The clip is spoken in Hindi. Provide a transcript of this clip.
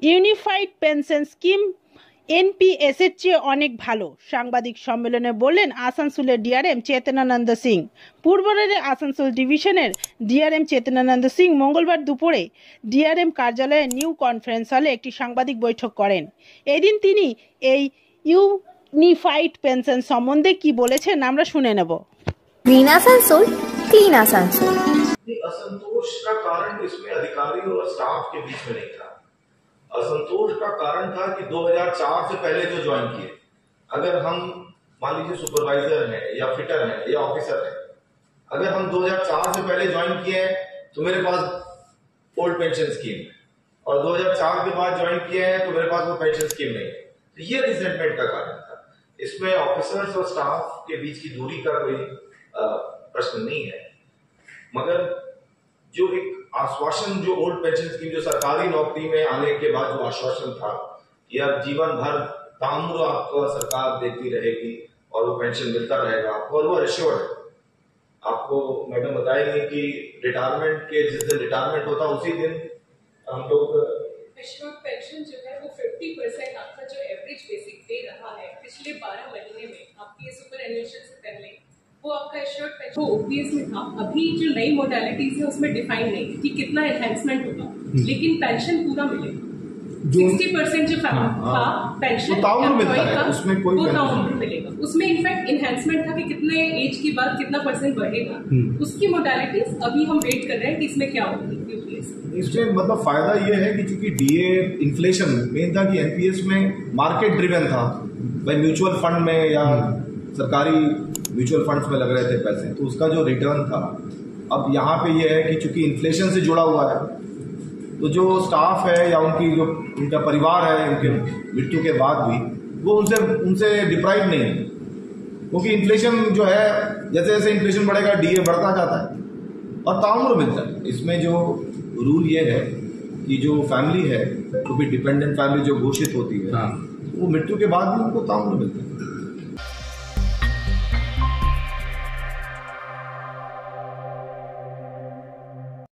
ইউনিফাইড পেনশন স্কিম এনপিএস এর চেয়ে অনেক ভালো, সাংবাদিক সম্মেলনে বললেন আসানসোলের ডিআরএম চেতনানন্দ সিং। পূর্ব রেলের আসানসোল ডিভিশনের ডিআরএম চেতনানন্দ সিং মঙ্গলবার দুপুরে ডিআরএম কার্যালয়ে নিউ কনফারেন্স হলে একটি সাংবাদিক বৈঠক করেন। এদিন তিনি এই ইউনিফাইড পেনশন সম্বন্ধে কি বলেছেন আমরা শুনে নেব। Green Asansol, clean Asansol. असंतोष का कारण इसमें अधिकारी और स्टाफ के बीच में नहीं था। असंतोष का कारण था कि 2004 से पहले जो ज्वाइन किए, अगर हम मान लीजिए सुपरवाइजर हैं या फिटर हैं या ऑफिसर हैं, अगर हम 2004 से पहले ज्वाइन किए हैं तो मेरे पास ओल्ड पेंशन स्कीम है, और 2004 के बाद ज्वाइन किए हैं तो मेरे पास वो पेंशन स्कीम नहीं है। तो ये रिजेंटमेंट का कारण था। इसमें ऑफिसर्स और स्टाफ के बीच की दूरी का कोई प्रश्न नहीं है, मगर जो एक आश्वासन, जो ओल्ड पेंशन स्कीम, जो सरकारी नौकरी में आने के बाद जो आश्वासन था कि अब जीवन भर ताम्र आपको सरकार देती रहेगी और वो पेंशन मिलता रहेगा आपको, और वो एश्योर्ड है। आपको मैडम बताएंगे कि रिटायरमेंट के जिस दिन रिटायरमेंट होता उसी दिन हम लोग एश्योर्ड पेंशन जो है वो 50% आपका जो एवरेज बेसिक पे रहा है पिछले 12 महीने में आपकी सुपर एनुएशन से पहले, वो आपका एश्योर्ड पेंशन वो ओपीएस में था। अभी जो नई मोडालिटीज है उसमें डिफाइन नहीं कि कितना एनहेंसमेंट होगा, लेकिन पेंशन पूरा मिलेगा। 60% जो था पेंशन उसमें कोई मिलेगा। उसमें इनफैक्ट इनहेंसमेंट था कि कितने एज के बाद कितना परसेंट बढ़ेगा, उसकी मोडालिटीज अभी हम वेट कर रहे हैं कि इसमें क्या होगी। इसमें मतलब फायदा ये है कि चूंकि डीए इन्फ्लेशन मेन था कि एनपीएस में मार्केट ड्रिवन था, भाई म्यूचुअल फंड में या सरकारी म्यूचुअल फंड्स में लग रहे थे पैसे, तो उसका जो रिटर्न था। अब यहाँ पे ये है कि चूंकि इन्फ्लेशन से जुड़ा हुआ है, तो जो स्टाफ है या उनका परिवार है, उनके मृत्यु के बाद भी वो उनसे डिप्राइव नहीं है, क्योंकि इन्फ्लेशन जो है जैसे जैसे इन्फ्लेशन बढ़ेगा डीए बढ़ता जाता है और ताउम्र मिलता है। इसमें जो रूल ये है कि जो फैमिली है, तो भी डिपेंडेंट फैमिली जो घोषित होती है, वो मृत्यु के बाद भी उनको ताउम्र मिलता है।